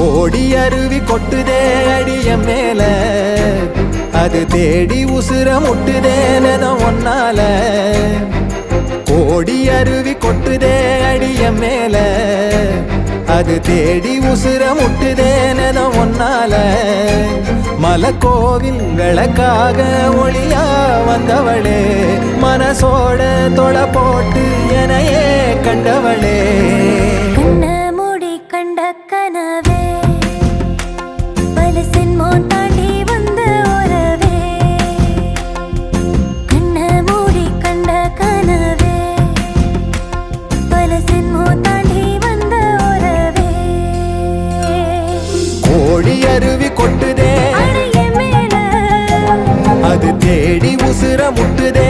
கோடி அருவி கொட்டுதே அடிய மேல அது தேடி உசுர முட்டுதே நெதம் ஒன்னால கோடி அருவி கொட்டுதே அடிய மேல அது தேடி உசுர முட்டுதே நெதம் ஒன்னால மலக்கோவில் விளக்காக ஒளியா வந்தவளே மனசோட தொலை போட்டு எனையே கண்டவளே கனவே பல சென்மோ தாண்டி வந்த உறவே கண்ண மூடி கண்ட கனவே பல சென்மோ தாண்டி வந்த உறவே கோடி அருவி கொட்டுதே அடைய மேல அது தேடி உசுர முட்டுதே